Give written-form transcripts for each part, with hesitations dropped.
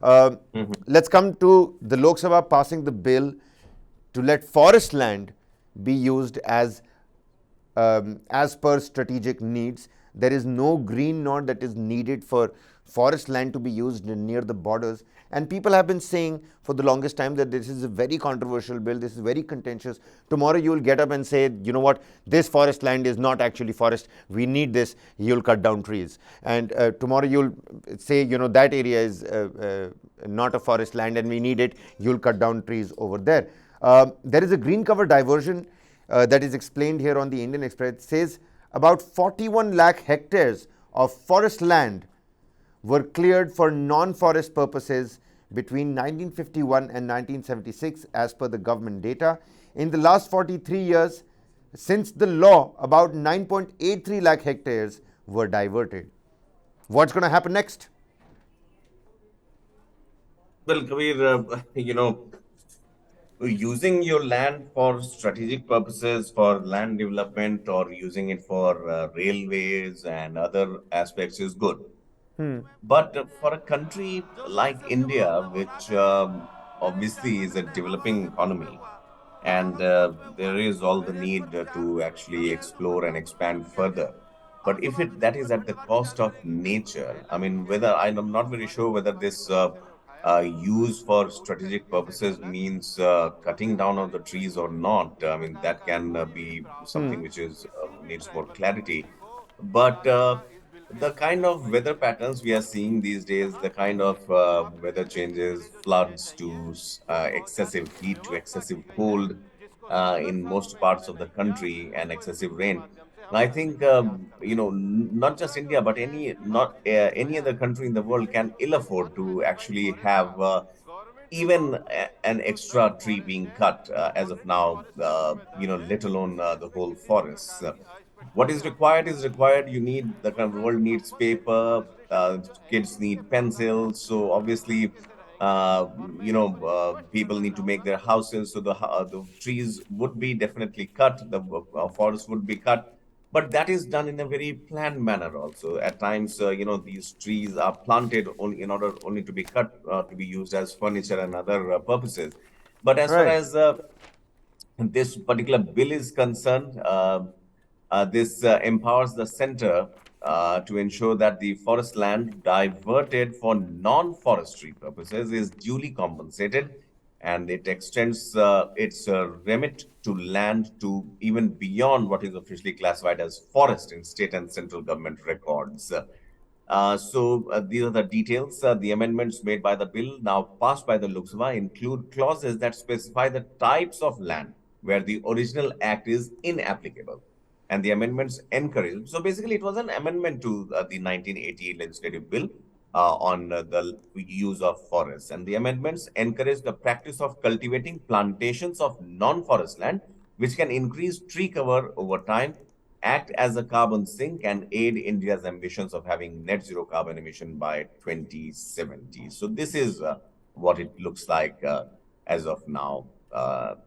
Uh, Mhm. let's come to the Lok Sabha passing the bill to let forest land be used as per strategic needs. There is no green node that is needed for forest land to be used near the borders. And people have been saying for the longest time that this is a very controversial bill, this is very contentious. Tomorrow you will get up and say, you know what, this forest land is not actually forest, we need this, you'll cut down trees. And tomorrow you'll say, you know, that area is not a forest land and we need it, you'll cut down trees over there. There is a green cover diversion that is explained here on the Indian Express. It says about 41 lakh hectares of forest land were cleared for non-forest purposes between 1951 and 1976 as per the government data. In the last 43 years since the law, about 9.83 lakh hectares were diverted. What's going to happen next? Well, Kabir, using your land for strategic purposes, for land development, or using it for railways and other aspects is good. But for a country like India, which obviously is a developing economy, and there is all the need to actually explore and expand further. But if it that is at the cost of nature, I mean, whether I'm not very sure whether this use for strategic purposes means cutting down of the trees or not. I mean, that can be something which is needs more clarity. But the kind of weather patterns we are seeing these days, the kind of weather changes, floods to excessive heat to excessive cold in most parts of the country and excessive rain. I think not just India, but any other country in the world can ill afford to actually have even an extra tree being cut as of now. Let alone the whole forest. What is required is required. You need the world needs paper. Kids need pencils. So obviously, people need to make their houses. So the trees would be definitely cut. The forest would be cut. But that is done in a very planned manner also. At times, these trees are planted only in order only to be cut to be used as furniture and other purposes. But as far Right. as this particular bill is concerned, this empowers the center to ensure that the forest land diverted for non-forestry purposes is duly compensated, and it extends its remit to land to even beyond what is officially classified as forest in state and central government records. These are the details. The amendments made by the bill now passed by the Lok Sabha include clauses that specify the types of land where the original act is inapplicable. And the amendments encourage. So basically, it was an amendment to the 1988 legislative bill on the use of forests. And the amendments encourage the practice of cultivating plantations of non-forest land, which can increase tree cover over time, act as a carbon sink, and aid India's ambitions of having net zero carbon emission by 2070. So this is what it looks like as of now. As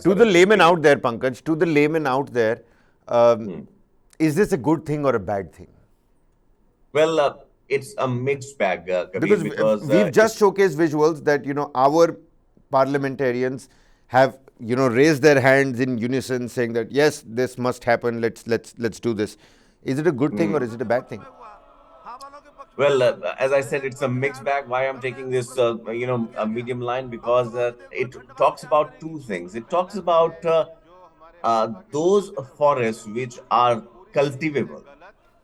To far the as this layman bill is. out there, Pankaj, to the layman out there, um, Hmm. is this a good thing or a bad thing? Well, it's a mixed bag, Kabir, Because because we've just it's showcased visuals that, you know, our parliamentarians have, you know, raised their hands in unison saying that yes, this must happen, let's do this. Is it a good thing or is it a bad thing? well, as I said, it's a mixed bag. Why I'm taking this, a medium line, because it talks about two things. It talks about those forests which are cultivable.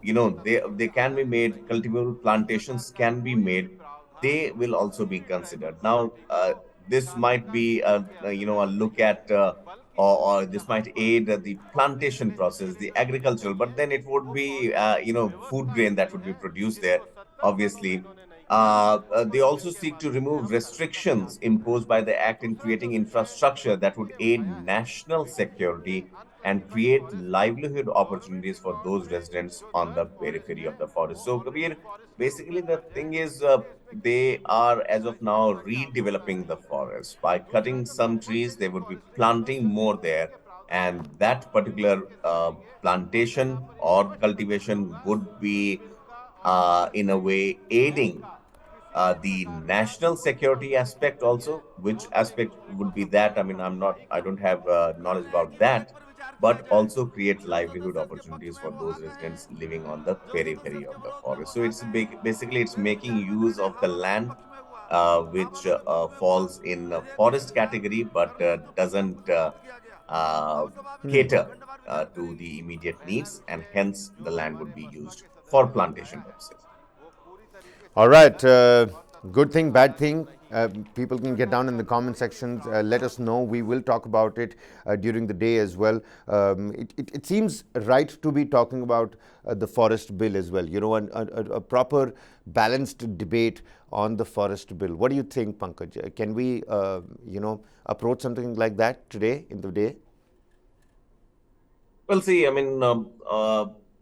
They can be made. Cultivable plantations can be made. They will also be considered. Now, this might be a look at. Or this might aid the plantation process, the agricultural, but then it would be, food grain that would be produced there, obviously. They also seek to remove restrictions imposed by the Act in creating infrastructure that would aid national security and create livelihood opportunities for those residents on the periphery of the forest. So, Kabir, basically the thing is, they are as of now redeveloping the forest. By cutting some trees, they would be planting more there, and that particular plantation or cultivation would be in a way aiding the national security aspect also. Which aspect would be that? I mean, I don't have knowledge about that, but also create livelihood opportunities for those residents living on the periphery of the forest. So it's basically it's making use of the land which falls in a forest category, but doesn't uh, cater to the immediate needs, and hence the land would be used for plantation purposes. All right. Good thing, bad thing. People can get down in the comment sections. Let us know. We will talk about it during the day as well. It seems right to be talking about the forest bill as well. You know, a proper balanced debate on the forest bill. What do you think, Pankaj? Can we, approach something like that today in the day? Well, see, I mean,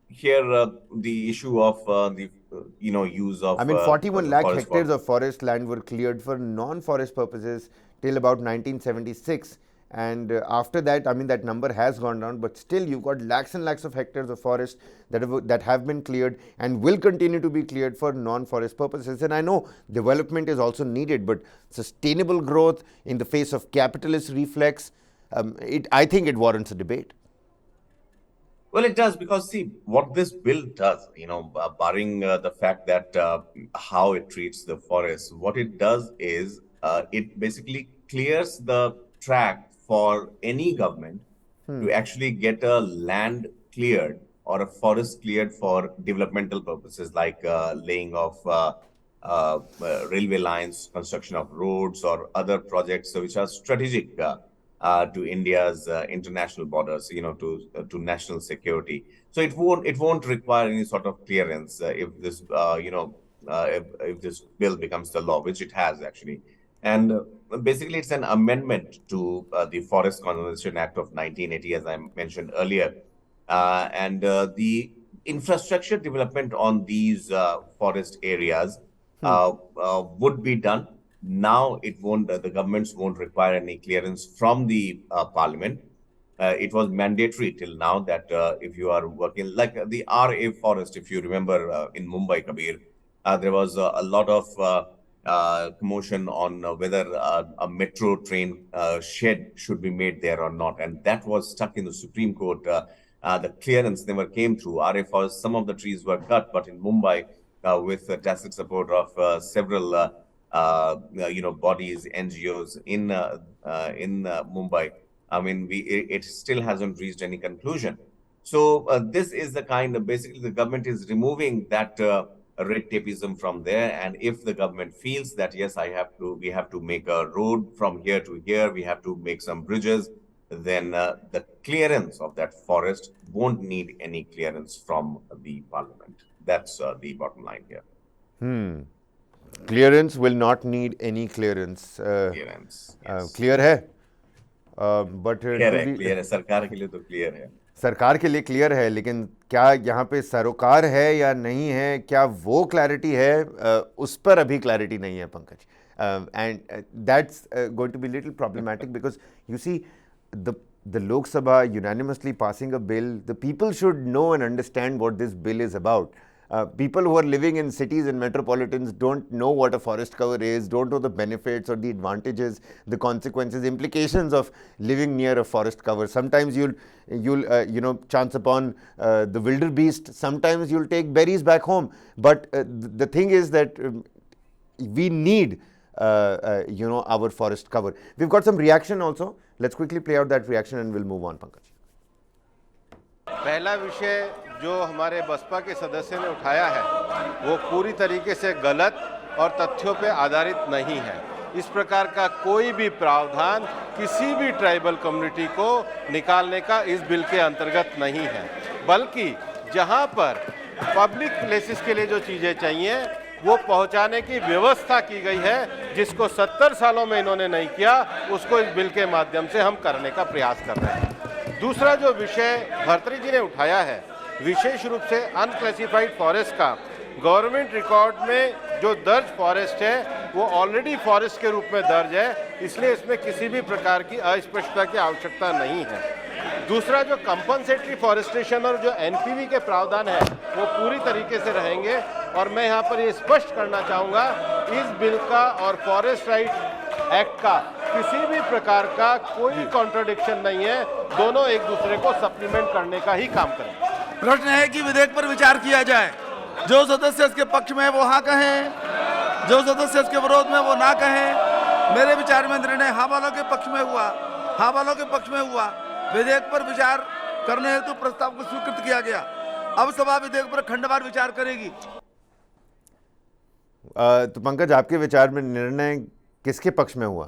here the issue of the use I of mean, 41 the lakh forest hectares for. of forest land were cleared for non-forest purposes till about 1976. And after that, I mean, that number has gone down, but still you've got lakhs and lakhs of hectares of forest that have been cleared and will continue to be cleared for non-forest purposes. And I know development is also needed, but sustainable growth in the face of capitalist reflex, I think it warrants a debate. Well, it does, because see what this bill does, barring the fact that how it treats the forest, what it does is it basically clears the track for any government to actually get a land cleared or a forest cleared for developmental purposes, like laying of railway lines, construction of roads, or other projects which are strategic to India's international borders, to national security. So it won't require any sort of clearance if this if this bill becomes the law, which it has actually. And basically, it's an amendment to the Forest Conservation Act of 1980, as I mentioned earlier, and the infrastructure development on these forest areas would be done. Now it won't. The governments won't require any clearance from the parliament. It was mandatory till now that if you are working like the RA forest, if you remember in Mumbai, Kabir, there was a lot of commotion on whether a metro train shed should be made there or not, and that was stuck in the Supreme Court. The clearance never came through. RA forest, some of the trees were cut, but in Mumbai, with the tacit support of several bodies, NGOs in Mumbai. I mean, it still hasn't reached any conclusion. So this is the kind of, basically the government is removing that red tapeism from there. And if the government feels that yes, we have to make a road from here to here, we have to make some bridges, then the clearance of that forest won't need any clearance from the parliament. That's the bottom line here. Clearance will not need any clearance. Clearance, yes. Clear है? But clear है सरकार के लिए तो clear है. सरकार के लिए क्लियर है, लेकिन क्या यहाँ पे सरोकार है या नहीं है, क्या वो क्लैरिटी है, उस पर अभी क्लैरिटी नहीं है Pankaj. And that's going to be a little problematic because you see the Lok Sabha unanimously passing a bill. The people should know and understand what this bill is about. People who are living in cities and metropolitans don't know what a forest cover is, don't know the benefits or the advantages, the consequences, implications of living near a forest cover. Sometimes you'll chance upon the wildebeest. Sometimes you'll take berries back home. But the thing is that we need our forest cover. We've got some reaction also. Let's quickly play out that reaction and we'll move on, Pankaj. पहला विषय जो हमारे बसपा के सदस्य ने उठाया है वो पूरी तरीके से गलत और तथ्यों पे आधारित नहीं है. इस प्रकार का कोई भी प्रावधान किसी भी ट्राइबल कम्युनिटी को निकालने का इस बिल के अंतर्गत नहीं है, बल्कि जहां पर पब्लिक प्लेसेस के लिए जो चीज़ें चाहिए वो पहुंचाने की व्यवस्था की गई है, जिसको 70 सालों में इन्होंने नहीं किया, उसको इस बिल के माध्यम से हम करने का प्रयास कर रहे हैं. दूसरा जो विषय भर्तरी जी ने उठाया है, विशेष रूप से अनक्लासिफाइड फॉरेस्ट का, गवर्नमेंट रिकॉर्ड में जो दर्ज फॉरेस्ट है वो ऑलरेडी फॉरेस्ट के रूप में दर्ज है, इसलिए इसमें किसी भी प्रकार की अस्पष्टता की आवश्यकता नहीं है. दूसरा जो कंपनसेटरी फॉरेस्टेशन और जो एनपीवी के प्रावधान है वो पूरी तरीके से रहेंगे। और मैं यहाँ पर ये स्पष्ट करना चाहूँगा, इस बिल का और फॉरेस्ट राइट एक्ट का किसी भी प्रकार का कोई कॉन्ट्रडिक्शन नहीं है, दोनों एक दूसरे को सप्लीमेंट करने का ही काम करेंगे। प्रश्न है कि विधेयक पर विचार किया जाए। जो सदस्य इसके पक्ष में वो हाँ कहें, जो सदस्य इसके विरोध में वो ना कहें। मेरे विचार में निर्णय हाँ वालों के पक्ष में हुआ, हाँ वालों के पक्ष में हुआ। विधेयक पर विचार करने हेतु प्रस्ताव को स्वीकृत किया गया। अब सभा विधेयक पर खंडवार विचार करेगी। तो पंकज, आपके विचार में निर्णय किसके पक्ष में हुआ?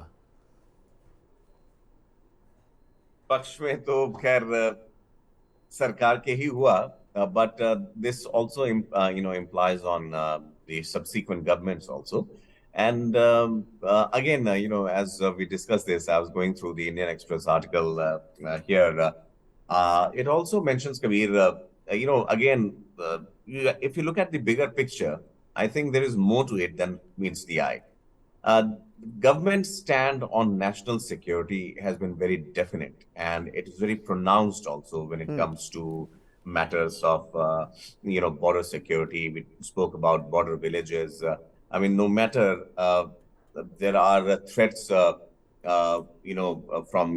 पक्ष में तो खैर सरकार के ही हुआ, but this also implies on the subsequent governments also. And again, as we discussed this, I was going through the Indian Express article here. It also mentions, Kabir, again, if you look at the bigger picture, I think there is more to it than meets the eye. Government's stand on national security has been very definite, and it is very pronounced also when it comes to matters of border security. We spoke about border villages. I mean, no matter there are threats from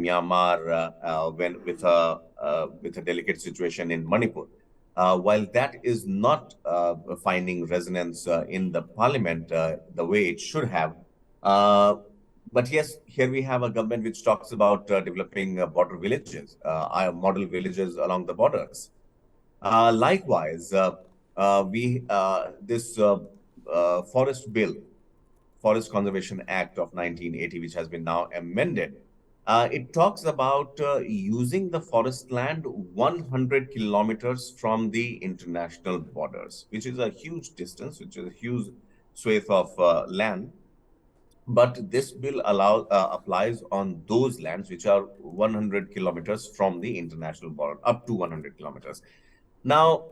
Myanmar when with a delicate situation in Manipur. While that is not finding resonance in the parliament the way it should have, but yes, here we have a government which talks about developing border villages, model villages along the borders. Likewise, this forest bill, Forest Conservation Act of 1980, which has been now amended, it talks about using the forest land 100 kilometers from the international borders, which is a huge distance, which is a huge swathe of land. But this bill applies on those lands which are 100 kilometers from the international border, up to 100 kilometers. Now,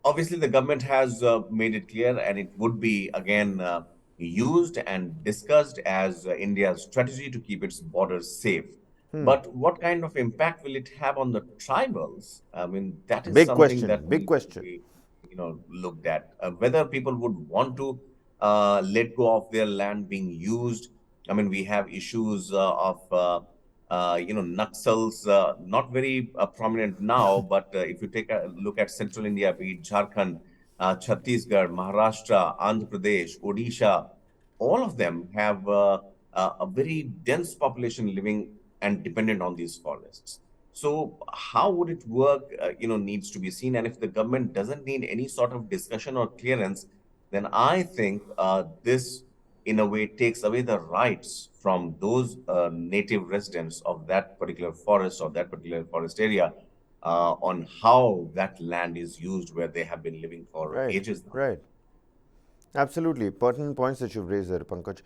obviously, the government has made it clear, and it would be again used and discussed as India's strategy to keep its borders safe. But what kind of impact will it have on the tribals? I mean, that is Big something question, that big needs question. to be, looked at. Whether people would want to let go of their land being used. I mean, we have issues of Naxals, not very prominent now, but if you take a look at central India, be it Jharkhand, Chhattisgarh, Maharashtra, Andhra Pradesh, Odisha, all of them have a very dense population living and dependent on these forests. So how would it work, needs to be seen. And if the government doesn't need any sort of discussion or clearance, then I think this, in a way, takes away the rights from those native residents of that particular forest or that particular forest area on how that land is used where they have been living for ages now. Right. Absolutely. Pertinent points that you've raised there, Pankaj.